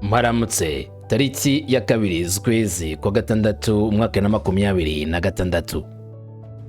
Maramutse tariki ya kabiri z'ukwezi kwa gatandatu umwaka na 2026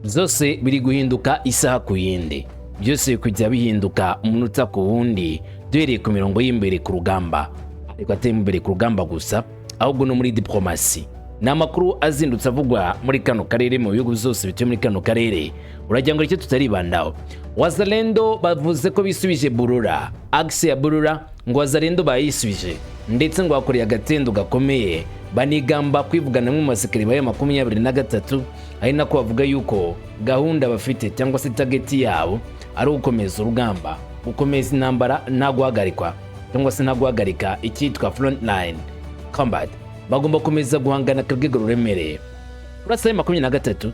zose biri guhinduka isaha ku yindi, byose kujya bihinduka umunota ku wundi duhereye ku mirongo y'imbere ku rugamba, ariko atari imbere ku rugamba gusa ahubwo no muri diplomasi. Ni amakuru azindutse avugwa muri kano karere mu bihugu byose bituye muri kano karere. Uragira ngo icyo tutaribandaho, Wazalendo bavuze ko bisubije Burura, axe ya Burura ngo Wazalendo bayisubije ndetse ngo bakoreye agatendo gakomeye, banigamba kwivugana mu masekere ya 23 ari nako bavuga yuko gahunda bafite cyangwa se target yabo ari ukomeza urugamba, gukomeza intambara nta guhagarikwa cyangwa se nta guhagarika icyitwa frontline combat. Bagomba komeza guhangana k'urwego ruremereye. Urasa 23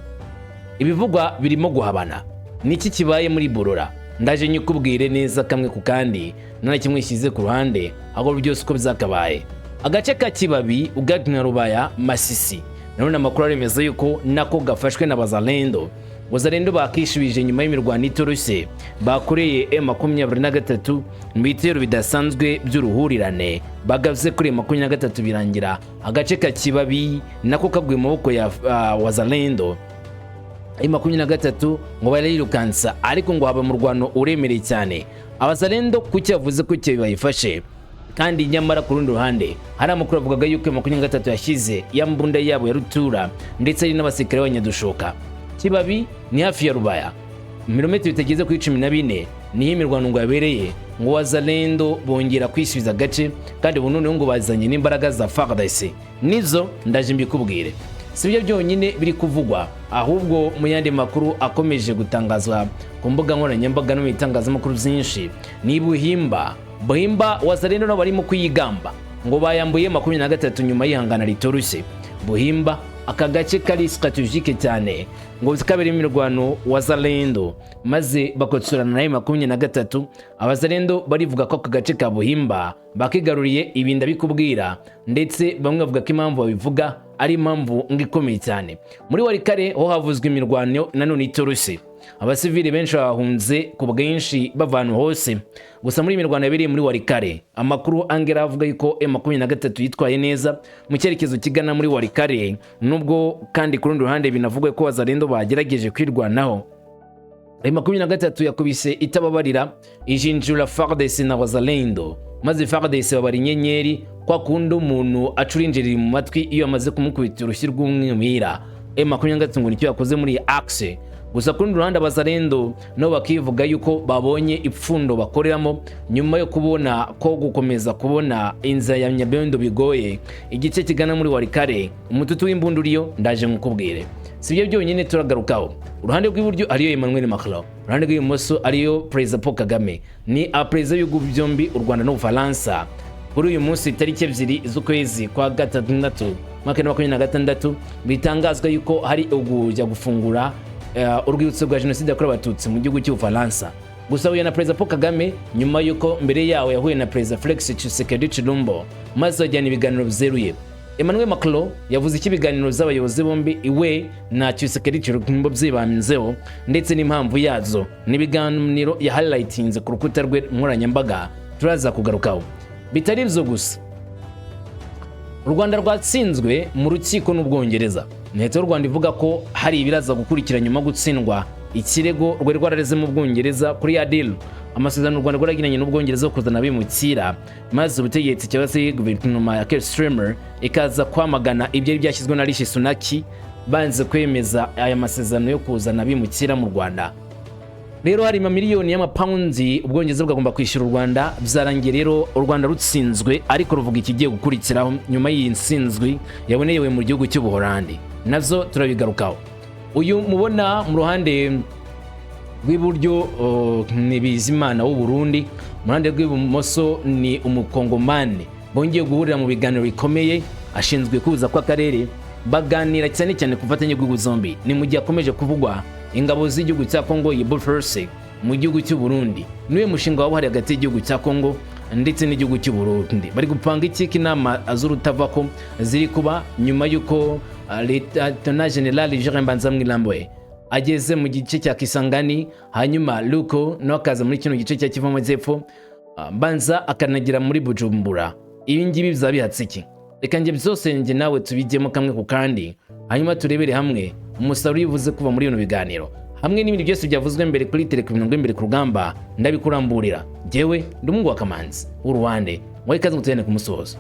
ibivugwa birimo guhabana. Niki kibaye muri Burura? Ndaje nyikubwire neza kamwe ku kandi, none kimwe shyize ku ruhande aho byose uko bizakabaye. Agace ka Kibabi ugagna Rubaya Masisi, none amakuru aremeza yuko nako gafashwe na Wazalendo bakishubije nyuma y'imirwano itoroshye bakoreye M23 mu bitero bidasanzwe by'uruhurirane bagavye kuri M23 birangira agace ka Kibabi nako kagwe mu maboko ya Wazalendo. M23 ngo barirukansa, ariko ngo haba mu rwano uremereye cyane. Abazalendo kuki yavuze ko cyo bayifashe, kandi nyamara ku rundi ruhande hari amakuru avugaga yuko M23 yashyize yambunda yabo ya rutura ndetse ari n'abasekere b'abanyadushoka. Kibabi ni hafi ya Rubaya, milimetero bitageze ku 14, niho imirwano ngo yabereye ngo Wazalendo bongera kwisubiza gace, kandi bunone ngo bazanye n'imbaraga za FARDC. Nizo ndaje mbikubwire. Sibyo byonyine biri kuvugwa, ahubwo mu yandi makuru akomeje gutangazwa ku mbuga nkoranyambaga no mu itangazamakuru byinshi ni Buhimba Wazalendo no barimo kuyigamba ngo bayambuye 23 nyuma y'ihangana ritorushye. Buhimba aka gace kari strategique cyane ngo zikabera imirwano Wazalendo maze bakotsurana na 23. Abazalendo barivuga ko aka gace ka Buhimba bakigaruriye ibinda bikubwira, ndetse bamwe bavuga ko impamvu babivuga ari impamvu ngikomeye cyane. Muri Warikare ho havuzwe imirwano nanone itoroshye, abasivili benshi bahunze ku bwinshi bavana hose. Gusa muri imirwano yabereye muri Warikare, amakuru angera avuga yuko M23 yitwaye neza mu cyerekezo kigana muri Warikare, nubwo kandi ku rundi ruhande binavugwa ko Wazalendo bagerageje kwirwanaho. M23 yakubise itababarira ijinjura FARDC na Wazalendo, maze FARDC babari inyenyeri kwa kundi umuntu acurinjirira mu matwi iyo amaze kumukubita urushyi rw'umwimira. M23 ngo nicyo yakoze muri axe. Gusa ku rundi ruhande Abazalendo nabo bakivuga yuko babonye ipfundo bakoreramo nyuma yo kubona ko gukomeza kubona inza ya Nyabendo bigoye igice kigana muri Warikare. Umututu w'imbunduriyo ndaje nkukubwire. Sibyo byonyine turagarukaho. Uruhande rw'iburyo ariyo Emmanuel Macron, uruhande rw'ibumoso ariyo President P.KAGAME. Ni aperezida y'ugu byombi u Rwanda n'Ubufaransa. Kuri uyu munsi tariki 2 z'ukwezi kwa gatandatu mwaka 2026 bitangazwa yuko hari ugujya gufungura urwibutso rwa jenoside yakorewe abatutsi mu gihugu cy'Ubufaransa. Gusa uyu na President P.KAGAME nyuma yuko mbere yawo yahuye na President Felix Tshisekedi Tshilombo maze bajyana ibiganiro bizeruye. Emmanuel Macron yavuze iki ibiganiro z'abayobozi bombi iwe na Tshisekedi Tshilombo byibanzeho ndetse n'impamvu yazo, n'ibiganiro ya highlightinze ku rukuta rwe nkoranyambaga turaza kugarukaho. Bitari byo gusa, u Rwanda rwatsinzwe mu rukiko n'Ubwongereza. Leta y'u Rwanda ivuga ko hari ibiraza gukurikira nyuma gutsindwa ikirego rwari rwarareze mu Bwongereza kuri ya deal, amasezerano u Rwanda rwagiranye n'Ubwongereza kuzana abimukira, maze ubutegetsi cyangwa se guverinoma ya Keir Starmer ikaza kwamagana ibyo byashyizwe na Rishi Sunak banze kwemeza aya masezerano yo kuzana abimukira mu Rwanda. Rero hari miliyoni y'amapaundi Ubwongereza bwagomba kwishyura u Rwanda. Byarangiye rero u Rwanda rutsinzwe, ariko ruvuga ikigiye gukurikiraho nyuma y'iyi nsinzwi yaboneyewe mu gihugu cy'Ubuholandi, nazo turabigarukaho. Uyu mubona mu ruhande rw'iburyo ni Bizimana w'u Burundi, mu ruhande rw'ibumoso ni umukongomani bongeye guhurira mu biganiro bikomeye ashinzwe kuza kwa karere, baganira cyane cyane ku bufatanye bw'ibihugu zombi. Ni mu gihe akomeje kuvugwa ingabo z'igihugu cya Kongo yibuforce mu gihugu cy'u Burundi, niwe mushinga wabo hari hagati y'igihugu cya Kongo ndetse n'igihugu cy'u Burundi. Bari gupanga iki inama azurutavako ziri kuba nyuma yuko Lieutenant General Jean Mbanzamwilambwe ageze mu gice cya Kisangani, hanyuma Luko no akaza muri kino gice cya Kivu Amajyepfo, Mbanza akanagira muri Bujumbura. ibi ngibi bizaba bihatse iki? Reka njye byose njye nawe tubijyemo kamwe ku kandi, hanyuma turebere hamwe umusaruro yivuze kuva muri bino biganiro hamwe n'ibindi byose byavuzwe mbere kuri Taliki imbere ku rugamba ndabikuramburira. Jewe ndi Mungu wa Kamanzi w'Uruwande, mwaye kazi gutene ku musozo.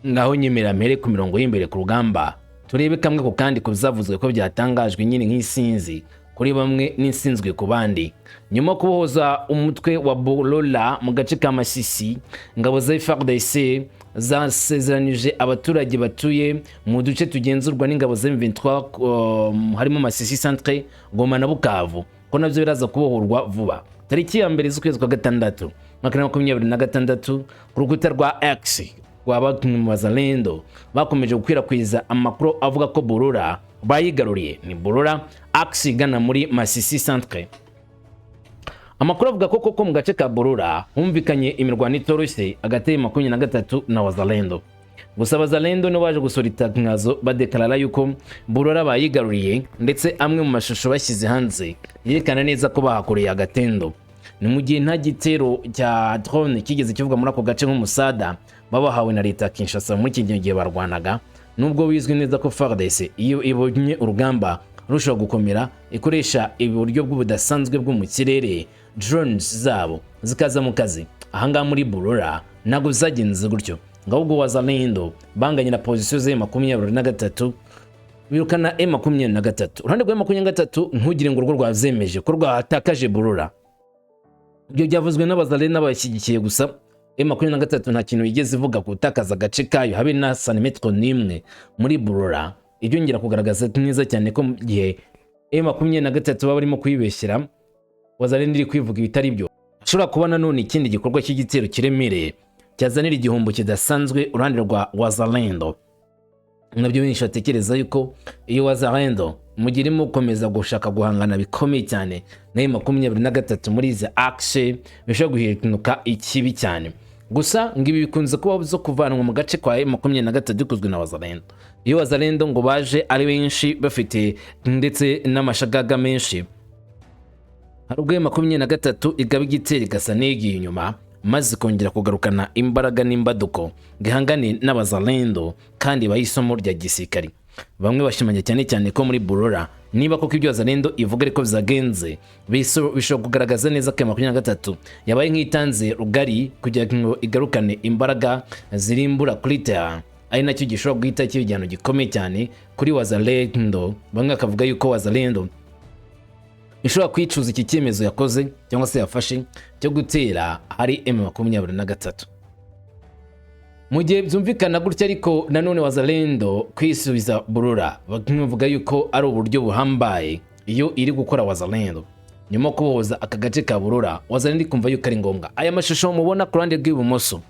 Ngaho nyemera mpere ku mirongo y'imbere ku rugamba turebe kamwe ku kandi kuzavuzwe ko byatangajwe nyine nk'isinzi kuri bamwe n'insinzwe ku bandi. Nyuma kubohoza umutwe wa Bolola mu gace ka Masisi, ngabo za FARDC zasezeranije abaturage batuye mu duce tugenzurwa n'ingabo za M23 harimo Masisi Centre, Goma na Bukavu ko navyo biraza kubohorwa vuba. Tariki ya mbere z'ukwezi kwa gatandatu 2026 ku rukuta rwa X w'abazalendo bakomeje gukwirakwiza amakuru avuga ko Burura bayigaruriye. Ni Burura axe igana muri Masisi Centre. Amakuru avuga ko koko mu gace ka Burura humvikanye imirwano itoroshye hagati ya 23 na wazalendo. Gusa abazalendo no baje gusorita nkazo badekarara yuko Burura bayigaruriye, ndetse amwe mu mashusho bashyize hanze yerekana neza ko bahakoreye agatendo. Ni mu gihe nta gitero cya drone kigeze kivuga muri ako gace nk'umusada babahawe na leta Kinshasa muri iki gihe barwanaga, nubwo bizwi neza ko FARDC iyo ibonye urugamba rushaho gukomera ikoresha uburyo bw'ubudasanzwe bwo mu kirere, drones zabo zikaza mu kazi. Ahangaha muri Burura ntabwo zagenze gutyo, ahubwo wazalendo banganye na position ze 23 birukana M23. Uruhande rwa M23 ntugire ngo urwo rwazemeje ko rwatakaje Burura. Ibyo byavuzwe n'abazalendo n'abashyigikiye, gusa M23 nta kintu yigeze ivuga ku gutakaza agace kayo habe na santimetero n'imwe muri Burura. Ibyo ngira kugaragaza neza cyane ko mu gihe M23 baba barimo kwibeshyira, wazalendo iri kwivuga ibitari byo. Ashobora kuba nanone ikindi gikorwa cy'igitero kiremereye cyazanira igihombo kidasanzwe uruhande rwa wazalendo. Nabyo benshi batekereza yuko iyo wazalendo mugirimo gukomeza gushaka guhangana bikomeye cyane na M23 muri izi axe bishobora guhinduka ikibi cyane. Gusa ngibi bikunze kuba zo kuvanwa mu gace kwa M23 dukozwe na wazalendo. Iyo wazalendo ngo baje ari benshi bafite ndetse n'amashagaga menshi, hari ubwo M23 igaba igitero igasa n'igiye inyuma maze kongera kugarukana imbaraga n'imbaduko gihangane n'abazalendo kandi bayisomo rya gisirikari. Bamwe bashimanye cyane ko muri Burura niba koko ibyo wazalendo ivuga ariko bizagenze bishobora kugaragaza neza ko M23 yabaye nk'itanze rugari kugira ngo igarukane imbaraga zirimbura kuri terrain, ari nacyo gishobora guhita cy'ibijyano gikomeye cyane kuri wazalendo. Bamwe akavuga yuko wazalendo ishobora kwicuza iki cyemezo yakoze cyangwa se yafashe cyo gutera hari M23. Mu gihe byumvikana gutya ariko nanone wazalendo kwisubiza Burura bavuga yuko ari uburyo buhambaye iyo iri gukora wazalendo. Nyuma kubohoza aka gace ka Burura, wazalendo kumva yuko ari ngombwa. Aya mashusho mubona ku ruhande rw'ibumoso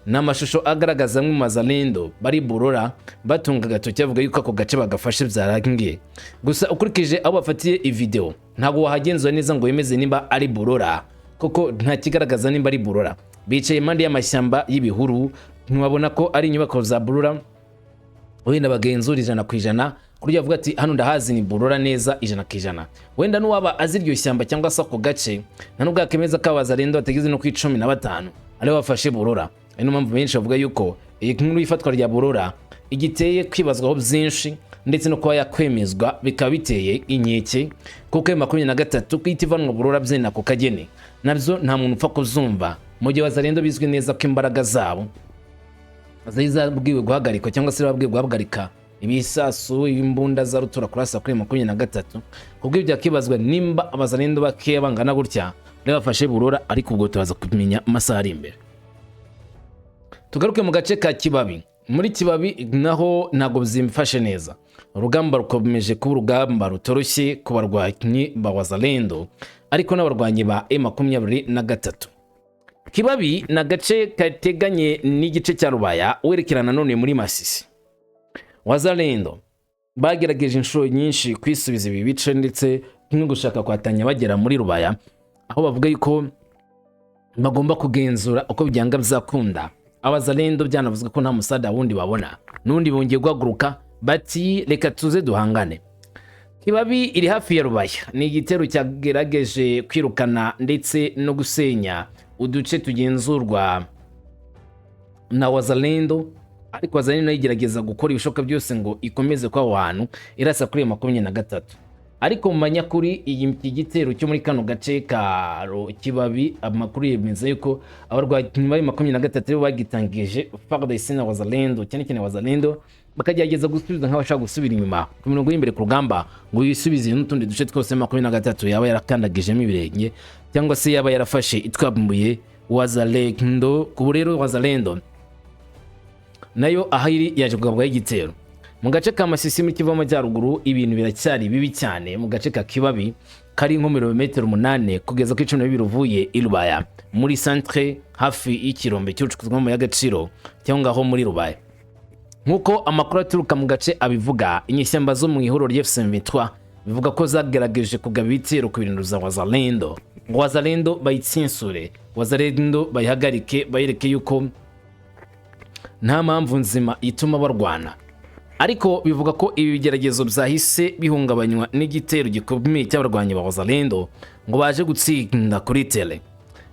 ni amashusho agaragaza mu wazalendo bari Burura batunga gatoki bavuga yuko ako gace bagafashe byarangiye. Gusa ukurikije abo bafatiye i-video ntabwo wahagenzura neza ngo yemeze nimba ari Burura, kuko nta kigaragaza nimba ari Burura. Bicaye impande y'amashyamba y'ibihuru, ntibabona ko ari inyubako za Burura. Wenda bagenzura 100% kuri yavuga ati hano ndahazi ni Burura neza 100%. Wenda nuwaba aziryo shyamba cyangwa se ako gace nanubwo akemeza ko abazalendo bategeze no ku 15 ari bafashe Burura. Ari no mpamvu benshi bavuga yuko iyi nkuru ifatwa rya Burura igiteye kwibazwaho byinshi, ndetse no kuba yakwemezwa bikaba biteye inkeke, kuko M23 kwitivanwa Burura byena ku kagene nabyo nta muntu upfa kuzumva. Mu gihe wazalendo bizwi neza ko imbaraga zabo zizabwiwe guhagarika cyangwa se babwiwe guhagarika ibisasu imbunda za rutura kurasa kuri 23, kubwo ibyo akibazwa nimba abazalendo bakeya bangana gutya bafashe Burura, ariko ubwo tubaza kumenya amasaha ari imbere. Tugaruke mu gace ka Kibabi. Muri Kibabi naho ntago bizimfashe neza. Urugamba rukomeje kuba urugamba rutoroshye ku barwanyi ba wazalendo ariko n'abarwanyi ba M23. Kibabi na gace kateganye n'igice cya Rubaya werekerana none muri Masisi. Wazalendo bagerageje inshuro nyinshi kwisubiza ibi bice ndetse no gushaka kwatanya bagera muri Rubaya, aho bavuga yuko bagomba kugenzura uko byanga bizakunda. Abazalendo byanavuzwe ko nta musada wundi babona, nundi bongeye guhaguruka bati reka tuze duhangane. Kibabi iri hafi ya Rubaya, ni igitero cyagerageje kwirukana ndetse no gusenya uduce tugenzurwa na Wazalendo, ariko Wazalendo yigerageza gukora ibishoboka byose ngo ikomeze kwa hantu irasa kuri 23. Ariko mu manyakuri iki gitero cyo muri kano gace ka Kibabi, amakuru yemeza yuko abarwayi bari 23 bagitangije FARDC na Wazalendo, cyane Wazalendo bakagerageza gusubiza nk'abashaka gusubira inyuma ku mirongo y'imbere ku rugamba ngo yisubize n'utundi duce twose 23 yaba yarakandagijemo ibirenge cyangwa se yaba yarafashe itwabumbuye Wazalendo. Ku rero Wazalendo nayo ahiri yaje kugabwa y'igitero mu gace ka Masisi muri Kivu amajyaruguru. Ibintu biracyari bibi cyane mu gace ka Kibabi kari nko kilometero 8 kugeza ku 12 uvuye i Rubaya muri centre hafi y'ikirombe cy'ubucukuzi y'agaciro cyangwa aho muri Rubaya. Nk'uko amakuru aturuka mu gace abivuga, inyeshyamba zo mu ihuriro ry'F23 bivuga ko zagerageje kugaba ibitero ku bintu za Wazalendo. Wazalendo bayitsinsure, Wazalendo bayihagarike, bayereke yuko nta mpamvu nzima ituma barwana. Ariko bivuga ko ibi bigeragezo byahise bihungabanywa n'igitero gikomeye cy'abarwanyi ba Wazalendo ngo baje gutsinda kuri tele.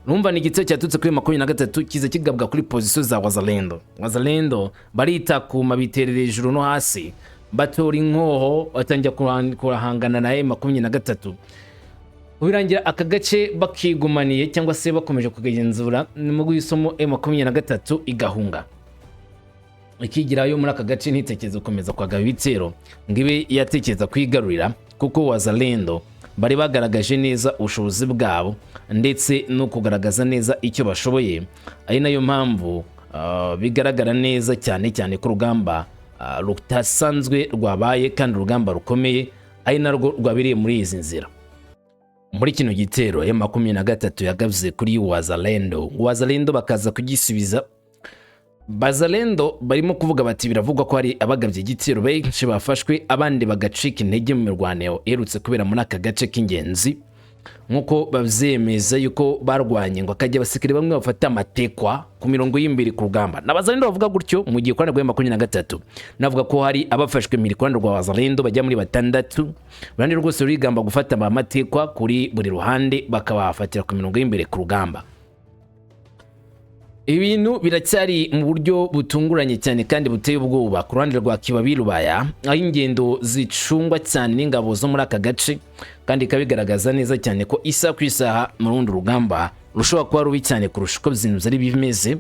Numva ni igitero cyatutse kuri 23 kiza kigabwa kuri position za Wazalendo. Wazalendo baritakuma biterera hejuru no hasi, batora inkoho batangira kurahangana na M23. Ubirangira aka gace bakigumaniye cyangwa se bakomeje kugenzura mu guhisomo M23 igahunga. Ikigirayo muri aka gace ntitekereza gukomeza kwagaba ibitero ngibe yatekereza kwigarurira, kuko Wazalendo bari bagaragaje neza ubushobozi bwabo ndetse no kugaragaza neza icyo bashoboye. Ari nayo mpamvu bigaragara neza cyane ku rugamba rutasanzwe rwabaye kandi urugamba rukomeye ari narwo rwabiriye muri izi nzira. Muri kino gitero ya 23 yagavye kuri Wazalendo bakaza kugisubiza. Bazalendo barimo kuvuga bati biravugwa ko ari abagabye igitero benshi bafashwe, abandi bagacika intege mu mirwano erutse kubera muri aka gace k'ingenzi. Nk'uko bavyemeza yuko barwanye ngo akajya abasikiri bamwe bafata amatekwa ku mirongo y'imbere ku rugamba. N'Abazalendo bavuga gutyo mu gihe kwana rwa 23 navuga ko hari abafashwe mu rwanda rwa Wazalendo bajya muri 6. Bandi rwose rurigamba gufata amatekwa kuri buri ruhande bakabafatira ku mirongo y'imbere ku rugamba. Ibintu biracyari mu buryo butunguranye cyane kandi buteye ubwoba ku ruhande rwa Kibabi Rubaya, aho ingendo zicungwa cyane n'ingabo zo muri aka gace kandi kabigaragaza neza cyane ko isa ku isaha mu rundi rugamba rushobora kuba rubi cyane kurusha uko ibintu zari bimeze.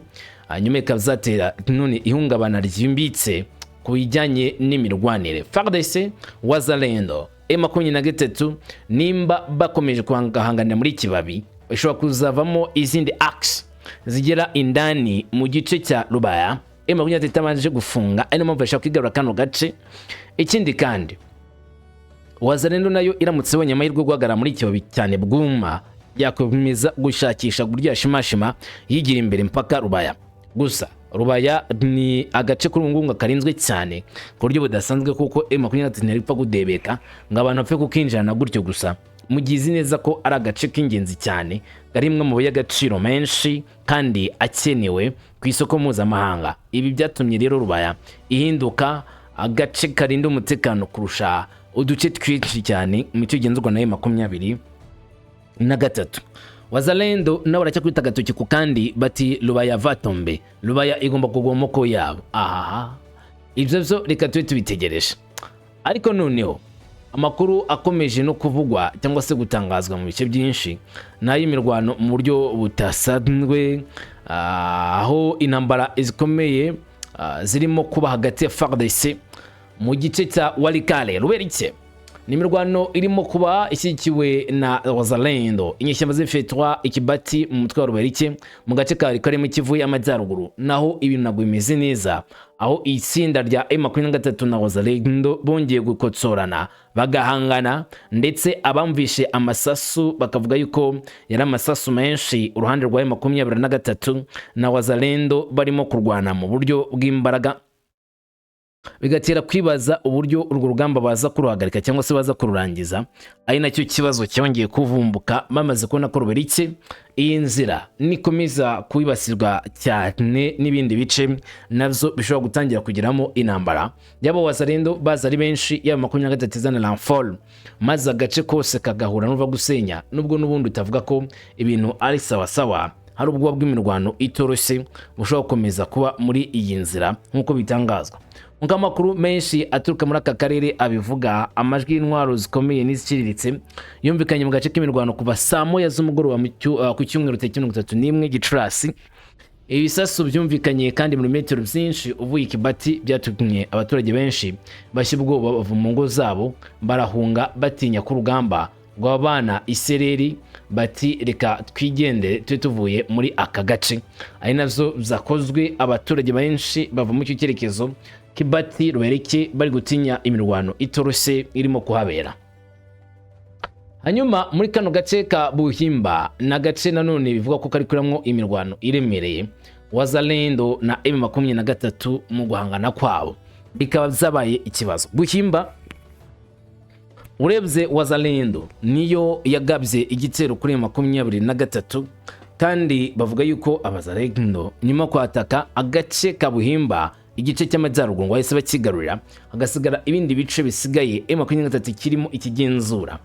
Hanyuma ikazatera none ihungabana ryimbitse ku bijyanye n'imirwanire. FARDC, Wazalendo, M23 nimba bakomeje kwangahangana muri Kibabi bishobora kuzavamo izindi axe zigera indani mu gice cya Rubaya. M23 itamanje gufunga ari mpamvu bashaka kwigarura kano gace. Ikindi kandi Wazalendo nayo iramutse bonye amahirwe guhagara muri Kibabi cyane bwuma yakomeza gushakisha burya shimashima yigira imbere mpaka Rubaya. Gusa Rubaya ni agace kuri ngunga karinzwe cyane ku buryo budasanzwe, kuko M23 ntipfa kudebeka ngo abantu bapfe kukinjana gutyo gusa. Mugizi neza ko ari agace k'ingenzi cyane garimwe mu y'agaciro menshi kandi akenewe ku isoko mpuzamahanga. Ibi byatumye rero Rubaya ihinduka agace karinda umutekano kurusha uduce twinshi cyane mu cyo genzurwa na M23. Wazalendo nabo baracyakwita gatoki ku kandi bati Rubaya vatombe, Rubaya igomba kugwamo ko yabo. Ibyo byo reka tubitegereje. Ariko noneho amakuru akomeje no kuvugwa cyangwa se gutangazwa mu bice byinshi nayo imirwano mu buryo butasanzwe, aho intambara izikomeye zirimo kuba hagati ya FARDC mu gice cya Walikale Ruberike. Ni imirwano irimo kuba ishyigikiwe na Wazalendo, inyeshyamba z'F3 ikibati mu mutwe wa Ruberike mu gace kari mu Kivu y'amajyaruguru. Naho ibintu ntabwo bimeze neza, aho itsinda rya M23 na Wazalendo bongeye gukotsorana bagahangana, ndetse abamvishe amasasu bakavuga yuko yari amasasu menshi uruhande rwa M23 na Wazalendo barimo kurwana mu buryo bw'imbaraga, bigatera kwibaza uburyo urwo rugamba baza kuruhagarika cyangwa se baza kururangiza. Ari nacyo kibazo cyongeye kuvumbuka bamaze kubona ko ruberike iyi nzira nikomeza kwibasirwa cyane n'ibindi bice navyo bishobora gutangira kugiramo intambara. Yabo Wazalendo baza ari benshi, yaba 23 zana Lanfol, maze agace kose kagahura n'uva gusenya, nubwo n'ubundi utavuga ko ibintu ari sawa sawa. Hari ubwo bw'imirwano itoroshe bushobora gukomeza kuba muri iyi nzira nk'uko bitangazwa. Nk'uko amakuru menshi aturuka muri aka karere abivuga, amajwi y'intwaro zikomeye n'iziciriritse yumvikanye mu gace k'imirwano kuva saa moya z'umugoroba ku Cyumweru 31 Gicurasi. Ibisasu byumvikanye kandi muri metero byinshi uvuye Kibati, byatumye abaturage benshi bashya ubwoba bava mu ngo zabo, barahunga batinya ku rugamba rw'abana isereri, bati reka twigendere tube tuvuye muri aka gace. Ari navyo zakozwe, abaturage benshi bava mu cyerekezo Kibati rubereke bari gutinya imirwano itoroshe irimo kuhabera. Hanyuma muri kano gace ka Buhimba na gace nanone bivuga ko kari kuramwo imirwano iremereye, Wazalendo na M23 mu guhangana kwabo bikaba byabaye ikibazo. Buhimba urebye Wazalendo niyo yagabye igitero kuri M23, kandi bavuga yuko Abazalendo nyuma kwataka agace ka Buhimba igice cy'amajyaruguru ngo bahise bakigarurira, hagasigara ibindi bice bisigaye M23 kirimo ikigenzura.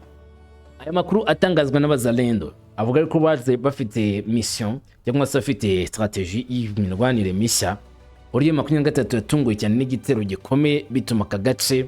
Aya makuru atangazwa n'Abazalendo avuga ko baje bafite mission cyangwa se bafite strategy y'imirwanire mishya. Uriye M23 yatunguye cyane n'igitero gikomeye, bituma aka gace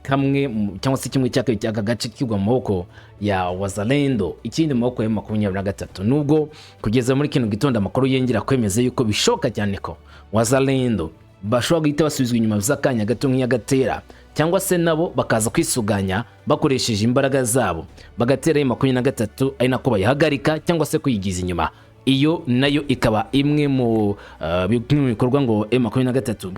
kamwe cyangwa se kimwe cyaka cy'aka gace kigwa mu maboko ya Wazalendo, ikindi mu maboko ya M23. Nubwo kugeza muri kino gitondo amakuru yengera kwemeza yuko bishoka cyane ko Wazalendo bashobora guhita basubizwa inyuma by'akanya gato nk'iyagatera, cyangwa se nabo bakaza kwisuganya bakoresheje imbaraga zabo bagatera M23, ari nako bayihagarika cyangwa se kuyigiza inyuma. Iyo nayo ikaba imwe mu bikorwa ngo M23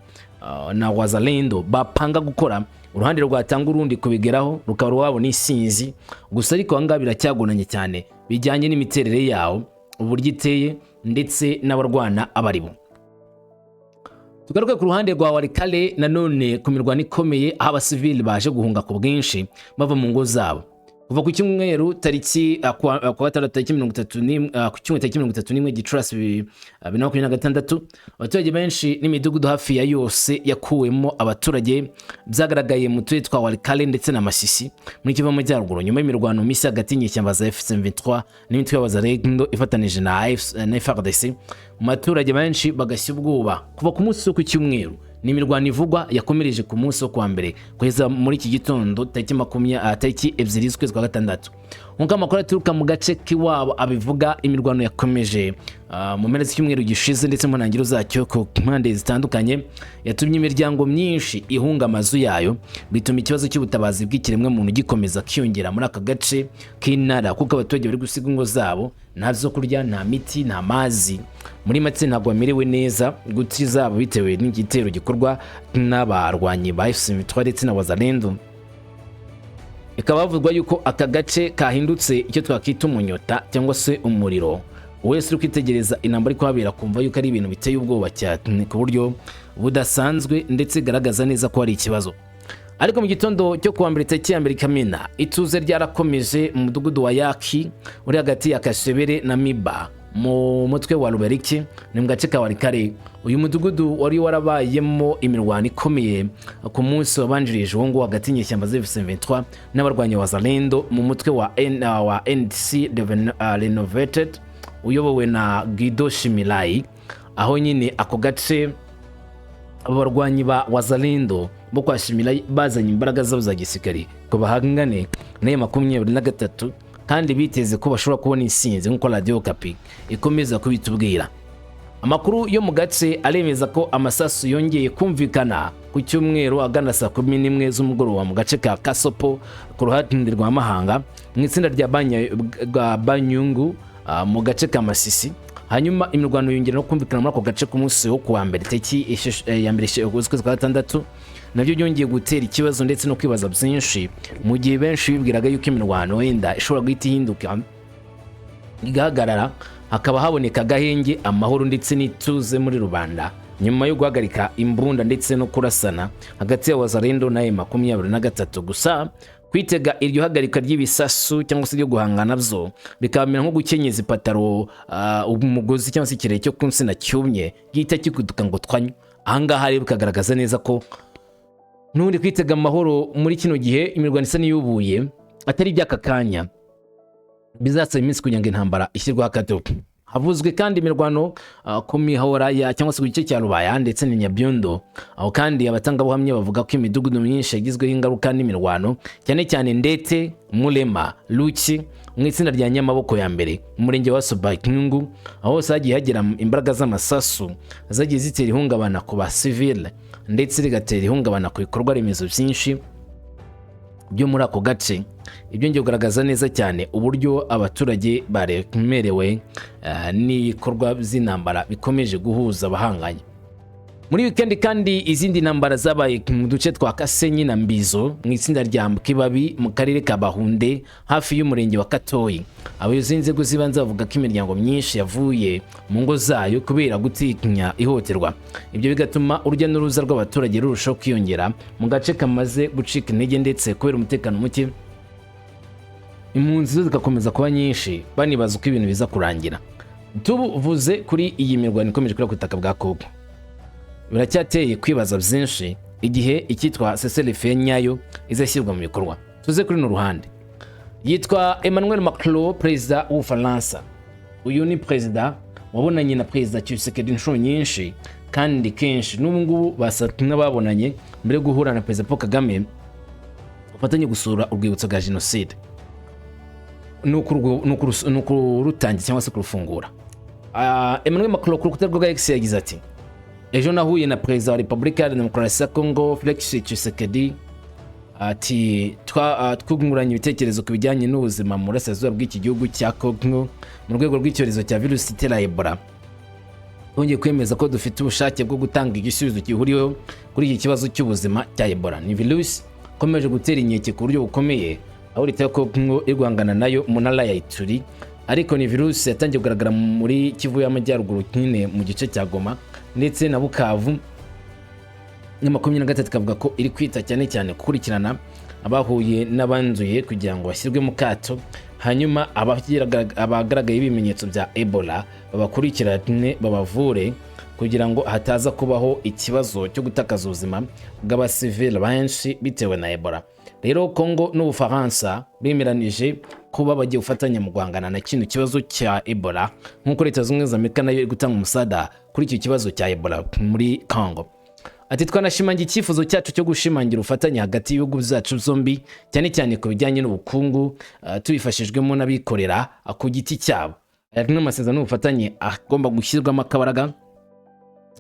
na Wazalendo bapanga gukora, uruhande rwatanga urundi kubigeraho rukaba rwabo n'isinzi gusa. Ariko anga biracyagonanye cyane bijyanye n'imiterere yawo, uburyo iteye ndetse n'abarwana abaribo. Tugaruke ku ruhande rwa Walikale nanone ku mirwano ikomeye, aho abasivili baje guhunga ku bwinshi bava mu ngo zabo. Kuva ku Cyumweru tariki kwa 31 Gicurasi 2026, abaturage benshi n'imidugudu hafi ya yose yakuwemo abaturage, byagaragaye mu turere twa Walikale ndetse na Masisi muri Kivu Amajyaruguru, nyuma y'imirwano mishya hagati y'inyeshyamba za FC23 n'imitwe y'Abazalendo ifatanije na FARDC. Mu baturage benshi bagashya ubwoba kuva ku munsi wo ku Cyumweru. Ni imirwano ivugwa yakomereje ku munsi wo kwa mbere kugeza muri iki gitondo tariki 2 z'ukwezi kwa gatandatu. Nk'uko amakuru aturuka mu gace k'iwabo abivuga, imirwano yakomeje mu mpera z'icyumweru gishize ndetse mu ntangiriro zacyo ku mpande zitandukanye, yatumye imiryango myinshi ihunga amazu yayo, bituma ikibazo cy'ubutabazi bw'ikiremwamuntu gikomeza kwiyongera muri aka gace k'intara, kuko abaturage bari gusiga ingo zabo, nta byo kurya, nta miti, nta mazi. Muri make ntabwo bamerewe neza guti zabo bitewe n'igitero gikorwa n'abarwanyi ba FC23 ndetse na Wazalendo. Ikaba bavugwa yuko aka gace kahindutse icyo twakita umunyota cyangwa se umuriro. Wese uri kwitegereza intambara iri kuhabera kumva yuko ari ibintu biteye ubwoba cyane ku buryo budasanzwe, ndetse garagaza neza ko hari ikibazo. Ariko mu gitondo cyo kuwa mbere tariki ya 2 Kamena, ituze ryarakomeje mu mudugudu wa Yaki uri hagati ya Kashebere na Miba mu mutwe wa Ruberiki, ni mu gace ka Walikale. Uyu mudugudu wari warabayemo imirwano ikomeye ku munsi wabanjirije uwo ngo hagati y'inyeshyamba za FC23 n'abarwanyi wa Wazalendo mu mutwe wa NDC-Renovated uyobowe na Guidon Shimiray, aho nyine ako gace abarwanyi ba Wazalendo bo kwa Shimiray bazanye imbaraga zabo za gisirikare ko bahangane na M23, kandi biteze ko bashobora kubona insinzi nk'uko Radio Kapi ikomeza kubitubwira. Amakuru yo mu gace aremeza ko amasasu yongeye kumvikana ku Cyumweru agana saa 11 z'umugoroba mu gace ka Kasopo ku ruhande rwa Mahanga mu itsinda rya Banyungu mu gace ka Masisi, hanyuma imirwano yongera no kumvikana muri ako gace ku munsi wo kuwa mbere tariki ya mbere y'ukwezi kwa gatandatu, nabyo byongeye gutera ikibazo ndetse no kwibaza byinshi, mu gihe benshi bibwiraga yuko imirwano wenda ishobora guhita ihinduka igahagarara, hakaba haboneka agahenge, amahoro ndetse n'ituze muri rubanda nyuma yo guhagarika imbunda ndetse no kurasana hagati ya wazalendo na M23. Gusa kwitega iryo hagarika ry'ibisasu cyangwa se ryo guhangana byo bikamera nko gukenyeza ipataro umugozi cyangwa se ikirere cyo kunsina cyumye gihita kikuduka ngo twanyu. Ahangaha rero bikagaragaza neza ko n'ubundi kwitega amahoro muri kino gihe imirwano isa n'iyubuye atari iby'aka kanya, bizasaba iminsi kugira ngo intambara ishyirwaho akadobo. Havuzwe kandi imirwano ku mihora cyangwa se ku gice cya Rubaya ndetse na Nyabyondo, aho kandi abatangabuhamya bavuga ko imidugudu myinshi yagizweho ingaruka n'imirwano, cyane cyane Ndete, Mulema, Luki mu itsinda rya Nyamaboko ya mbere mu murenge wa Sobakingu, aho hose hagiye hagera imbaraga z'amasasu zagiye zitera ihungabana ku ba civile ndetse rigatera ihungabana ku bikorwa remezo byinshi byo muri ako gace. Ibyo ngiye kugaragaza neza cyane uburyo abaturage baremerewe n'ibikorwa by'intambara bikomeje guhuza abahanganye. Muri weekend kandi izindi ntambara zabaye mu duce twa Kasenyi na Mbizo mu itsinda rya Kibabi mu karere ka Bahunde hafi y'umurenge wa Katoyi. Abayobozi b'inzego z'ibanze bavuga ko imiryango myinshi yavuye mu ngo zayo kubera gutinya ihohoterwa. Ibyo bigatuma urujya n'uruza rw'abaturage rurushaho kwiyongera mu gace kamaze gucika intege ndetse kubera umutekano muke. Impunzi zigakomeza kuba nyinshi banibaza uko ibintu biza kurangira. Tuvuze kuri iyi mirwano ikomeje kuri ubutaka bwa Kongo, biracyateye kwibaza byinshi igihe icyitwa cessez-le-feu nyayo izashyirwa mu bikorwa. Tuze kuri no ruhande yitwa Emmanuel Macron, perezida w'Ubufaransa. Uyu ni perezida wabonanye na perezida Tshisekedi inshuro nyinshi kandi kenshi, n'ubu ngubu basa n'ababonanye mbere yo guhura na perezida P.KAGAME ufatanye gusura urwibutso rwa jenoside nuko rutangiye cyangwa se kurufungura. Emmanuel Macron ku rukuta rwa X yagize ati: ejo nahuye na perezida wa Repubulika ya Demokarasi ya Kongo Felix Tshisekedi, ati twunguranye ibitekerezo ku bijyanye n'ubuzima mu burasirazuba bw'iki gihugu cya Kongo mu rwego rw'icyorezo cya virusi itera Ebola. Twongeye kwemeza ko dufite ubushake bwo gutanga igisubizo gihuriweho kuri iki kibazo cy'ubuzima cya Ebola. Ni virusi ikomeje gutera inkeke ku buryo bukomeye, aho leta ya Kongo irwangana nayo mu ntara ya Ituri, ariko ni virusi yatangiye kugaragara muri Kivu y'Amajyaruguru nyine mu gice cya Goma ndetse na Bukavu. M23 kavuga ko iri kwita cyane cyane gukurikirana abahuye n'abanduye kugira ngo bashyirwe mu kato, hanyuma abagaragaye ibimenyetso bya Ebola babakurikirane babavure kugira ngo hataza kubaho ikibazo cyo gutakaza ubuzima bw'abasivile benshi bitewe na Ebola. Rero Kongo n'Ubufaransa bemeranije kuba bagiye gufatanya mu guhangana na kino kibazo cya Ebola, nk'uko Leta Zunze Ubumwe za Amerika nayo iri gutanga umusada kuri iki kibazo cya Ebola muri Kongo. Ati twanashimangira icyifuzo cyacu cyo gushimangira ubufatanye hagati y'ibihugu byacu zombi, cyane cyane ku bijyanye n'ubukungu, tubifashijwemo n'abikorera ku giti cyabo. Aya ni amasezerano y'ubufatanye agomba gushyirwamo akabaraga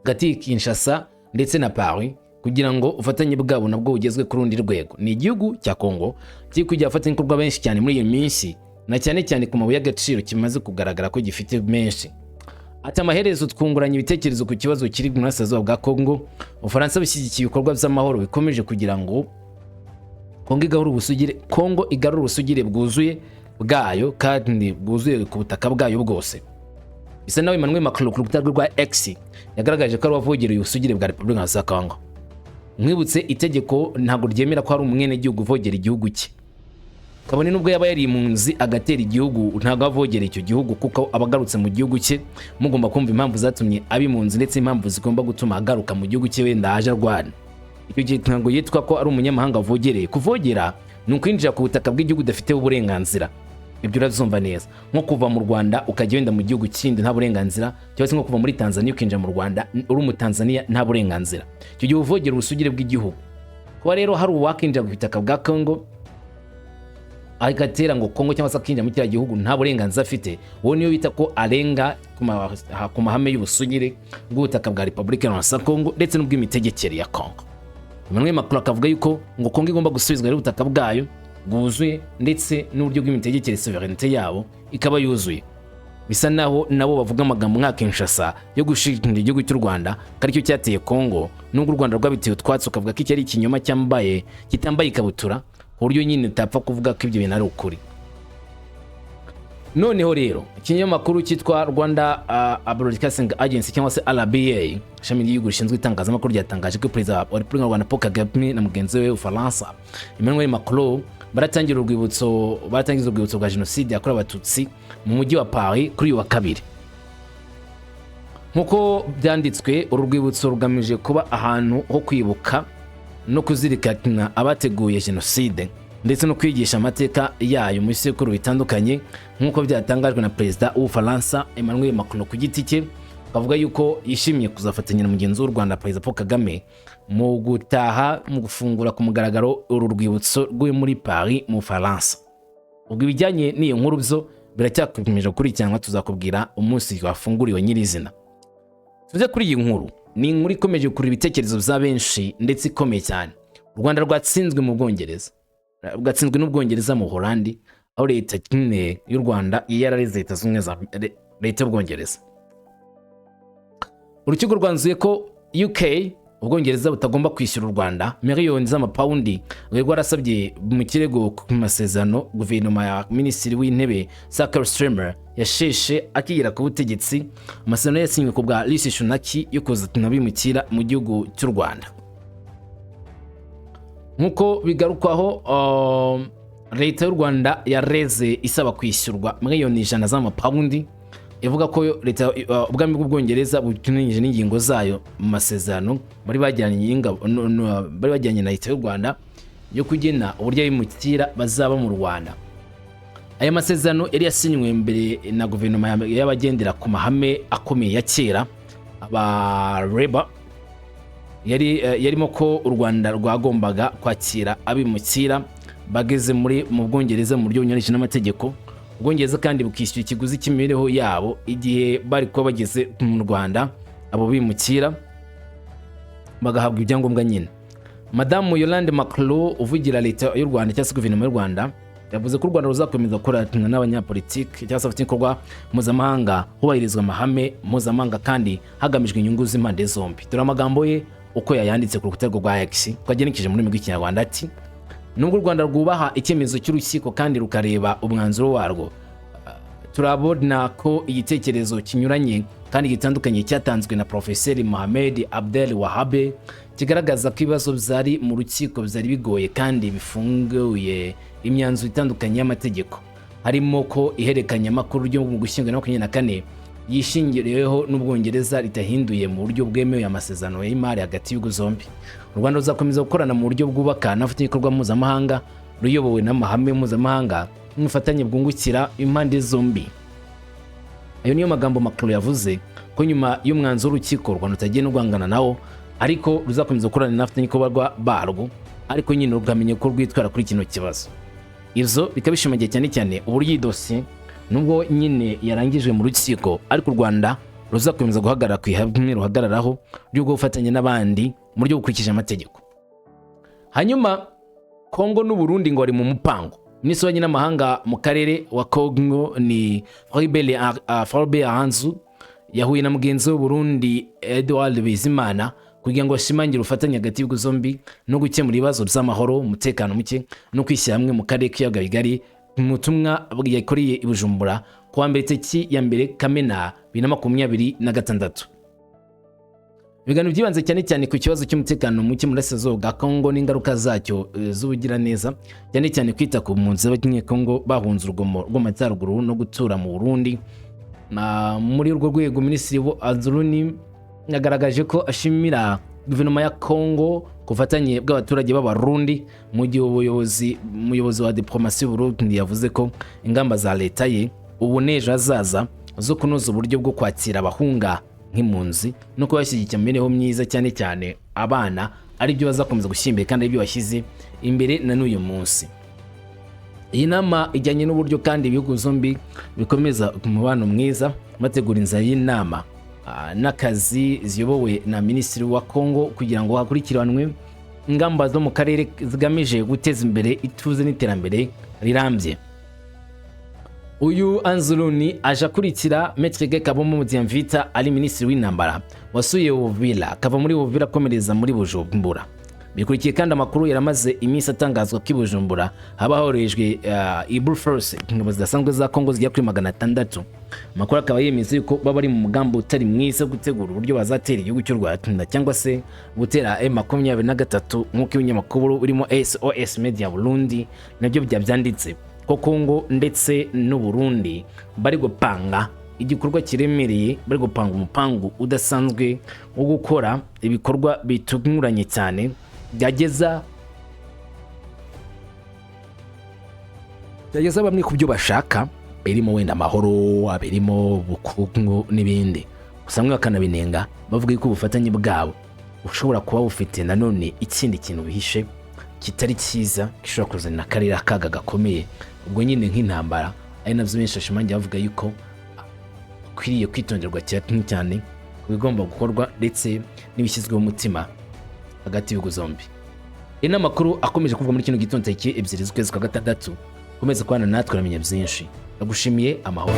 hagati Kinshasa ndetse na Paris kugira ngo ubufatanye bwabo nabwo bugezwe ku rundi rwego. Ni igihugu cya Kongo kiri kujya afatanya ibikorwa benshi cyane muri iyi minsi, na cyane cyane ku mabuye y'agaciro kimaze kugaragara ko gifite menshi. Ati amaherezo twunguranye ibitekerezo ku kibazo kiri mu burasirazuba bwa Kongo. Ubufaransa bushyigikiye ibikorwa by'amahoro bikomeje kugira ngo Kongo igarure ubusugire bwuzuye bwayo kandi bwuzuye ku butaka bwayo bwose. Bisa nawe Emmanuel Macron ku rukuta rwa X yagaragaje ko ari wavugereye ubusugire bwa Repubulika ya Kongo. Mwibutse itegeko ntabwo ryemera ko hari umwene gihugu uvogera igihugu cye, kabone nubwo yaba yari impunzi agatera igihugu ntabwo avogera icyo gihugu, kuko abagarutse mu gihugu cye mugomba kumva impamvu zatumye abimpunzi ndetse impamvu zigomba gutuma agaruka mu gihugu cye wenda aje arwana. Icyo gihe ntabwo yitwa ko ari umunyamahanga avogereye. Kuvogera ni ukwinjira ku butaka bw'igihugu udafite uburenganzira. Ibyo urazumva neza, nko kuva mu Rwanda ukajya wenda mu gihugu kindi nta burenganzira, cyangwa se nko kuva muri Tanzania ukinjira mu Rwanda uri mu Tanzania nta burenganzira. Icyo gihe uvogera ubusugire bw'igihugu. Kuba rero hari uwakinjira ku butaka bwa Kongo agatera ngo Kongo cyangwa se akinjira mu kiriya gihugu nta burenganzira afite, wowe niyo bita ko arenga ku mahame y'ubusugire bw'ubutaka bwa Repubulika ya Kongo ndetse n'ubw'imitegekere ya Kongo. Emmanuel Macron akavuga yuko ngo Kongo igomba gusubizwa ubutaka bwayo bwuzuye ndetse n'uburyo bw'imitegekere sovereignty yabo ikaba yuzuye. bisa naho nabo bavuga amagambo nka Kinshasa yo gushinja igihugu cy'u Rwanda kari cyo cyateye Kongo, nubwo u Rwanda rwabitiye utwatsi ukavuga ko iki ari ikinyoma kitambaye ikabutura, ku buryo nyine utapfa kuvuga ko ibyo bintu ari ukuri. Noneho rero ikinyamakuru cyitwa Rwanda Broadcasting Agency cyangwa se RBA, ishami ry'igihugu rishinzwe itangazamakuru, ryatangaje ko Perezida wa Repubulika y'u Rwanda Paul Kagame na mugenzi we w'Ufaransa AMAKURU baratangiza urwibutso rwa jenoside yakorewe abatutsi mu mujyi wa Paris kuri uyu wa kabiri. Nk'uko byanditswe, uru rwibutso rugamije kuba ahantu ho kwibuka no kuzirikana abateguye jenoside ndetse no kwigisha amateka yayo mu bisekuru bitandukanye, nk'uko byatangajwe na Perezida w'Ufaransa AMAKURU ku giti cye, akavuga yuko yishimiye kuzafatanya na mugenzi w'u Rwanda Perezida Paul Kagame mu gufungura ku mugaragaro uru rwibutso rw'uyu muri Paris mu Faransa. Ubwo ibijyanye n'iyo nkuru byo biracyakomeje gukurikiranwa, tuzakubwira umunsi wafunguriwe nyirizina. Tuze kuri iyi nkuru, ni inkuru ikomeje kurira ibitekerezo bya benshi ndetse ikomeye cyane. U Rwanda rwatsinzwe mu Bwongereza, rwatsinzwe n'Ubwongereza mu Holandi, aho leta y'u Rwanda yarareze leta z'ubumwe za leta y'Ubwongereza. Urukiko rwanzuye ko UK, Ubwongereza, butagomba kwishyura u Rwanda miliyoni z'amapawundi rwarasabye mu kirego ku masezerano guverinoma ya Minisitiri w'Intebe Sir Starmer yasheshe akigera ku butegetsi, amasezerano yasinywe ku bwa Rishi Sunak yo kuzana bimukira mu gihugu cy'u Rwanda. Nk'uko bigarukwaho, leta y'u Rwanda yareze isaba kwishyurwa miliyoni 100 z'amapawundi, ivuga ko leta ubwami bw'Ubwongereza butunije n'ingingo zayo mu masezerano bari bajyanye na leta y'u Rwanda yo kugena uburyo bimukira bazaba mu Rwanda. Aya masezerano yari yasinywe mbere na guverinoma y'abagendera ku mahame akomeye ya kera aba Labour, yarimo ko u Rwanda rwagombaga kwakira abimukira bageze mu Bwongereza mu buryo bunyuranyije n'amategeko, Ubwongereza kandi bukishyura ikiguzi cy'imibereho yabo igihe bari kuba bageze mu Rwanda. Abo bimukira bagahabwa ibyangombwa nyine. Madamu Yolande Macron uvugira leta y'u Rwanda cyangwa se guverinoma y'u Rwanda yavuze ko u Rwanda ruzakomeza gukorana n'abanyapolitiki cyangwa se ibikorwa mpuzamahanga hubahirizwa amahame mpuzamahanga kandi hagamijwe inyungu z'impande zombi. Dore amagambo ye uko yayanditse ku rukuta rwa IKI twagenekeje muri rw'Ikinyarwanda ati: nubwo u Rwanda rwubaha icyemezo cy'urukiko kandi rukareba umwanzuro warwo, turabona ko igitekerezo kinyuranye kandi gitandukanye cyatanzwe na Profeseri Mohamed Abdel Wahabe kigaragaza ko ibibazo byari mu rukiko byari bigoye kandi bifunguye imyanzuro itandukanye y'amategeko, harimo ko ihererekanya makuru ryo mu Gushyingo 2024 yishingiriyeho n'Ubwongereza ritahinduye mu buryo bwemewe amasezerano y'imari hagati y'ugo zombi. U Rwanda ruzakomeza gukorana mu buryo bwubaka n'abafatanyabikorwa mpuzamahanga ruyobowe n'amahame mpuzamahanga n'ubufatanye bwungukira impande zombi. Ayo niyo magambo Macron yavuze ko nyuma y'umwanzuro w'urukiko Rwanda rutagiye no guhangana nawo, ariko ruzakomeza gukorana n'abafatanyabikorwa barwo, ariko nyine rugamenye ko rwitwara kuri kino kibazo. Ivyo bikabishimagiye cyane cyane uburyo idosiye nubwo nyine yarangijwe mu rukiko, ariko u Rwanda ruzakomeza guhagarara ku ihamwe ruhagararaho ryo gufatanya n'abandi mu buryo bukurikije amategeko. Hanyuma Kongo n'u Burundi ngo bari mu mupango. Minisitiri w'Ububanyi n'Amahanga mu karere wa Kongo ni Rubaya yahuye na mugenzi w'u Burundi Edouard Bizimana kugira ngo ashimangire ubufatanye hagati y'ugo zombi no gukemura ibibazo by'amahoro, umutekano muke no kwishyira hamwe mu karere k'ibiyaga bigari. Mu butumwa yakoreye i Bujumbura ku wa mbere tariki ya 2 Kamena 2026. Ibiganiro byibanze cyane cyane ku kibazo cy'umutekano muke mu burasirazuba bwa Kongo n'ingaruka zacyo z'ubugira neza, cyane cyane kwita ku mpunzi z'Abanyekongo bahunze urugomo rw'amajyaruguru no gutura mu Burundi. Muri urwo rwego Minisitiri Azuruni yagaragaje ko ashimira guverinoma ya Kongo kufatanye bw'abaturage b'Abarundi mu gihe umuyobozi wa diplomasi y'Uburundi yavuze ko ingamba za leta ye ubu n'ejo hazaza zo kunoza uburyo bwo kwakira abahunga nk'impunzi no kubashyigikira imibereho myiza cyane cyane abana ari byo bazakomeza gushyira kandi ari byo bashyize imbere na n'uyu munsi. Iyi nama ijyanye n'uburyo kandi ibihugu zombi bikomeza umubano mwiza, bategura inzira y'inama n'akazi ziyobowe na Minisitiri wa Kongo kugira ngo hakurikiranwe ingamba zo mu karere zigamije guteza imbere ituze n'iterambere rirambye. uyu Anzuruni aje akurikira Metrege Kabomo Mudyamvita ari minisitiri w'intambara wasuye Uvira akava muri Uvira akomereza muri Bujumbura. Bikurikiye kandi amakuru yaramaze iminsi atangazwa ko Bujumbura haba horejwe Ibu Force ingabo zidasanzwe za Kongo zigiye kuri 600. Amakuru akaba yemeza yuko baba ari mu mugambo utari mwiza gutegura uburyo bazatera igihugu cy'u Rwanda cyangwa se gutera M23 nk'uko ibinyamakuru birimo SOS Media Burundi nabyo byabyanditse ko Kongo ndetse n'u Burundi bari gupanga igikorwa kiremereye, bari gupanga umupangu udasanzwe wo gukora ibikorwa bitunguranye cyane byageza bamwe ku byo bashaka, birimo wenda amahoro, abirimo bukungu n'ibindi. Usamwe bakanabinenga bavuga ko ubufatanye bwabo ushobora kuba bufite nanone ikindi kintu bihishe kitari cyiza gishobora kuzana akarere akaga gakomeye. Ubwo nyine nk'intambara ari navyo benshi bashimangira bavuga yuko kwiriye kwitonderwa cyane bigomba gukorwa ndetse n'ibishyizweho umutima hagati y'ibihugu zombi. Ina makuru akomeje kuvuga muri kino gitondo tariki 2 z'ukwezi kwa gatandatu. Komeza kwana natwe uramenye byinshi. Ndagushimiye, amahoro.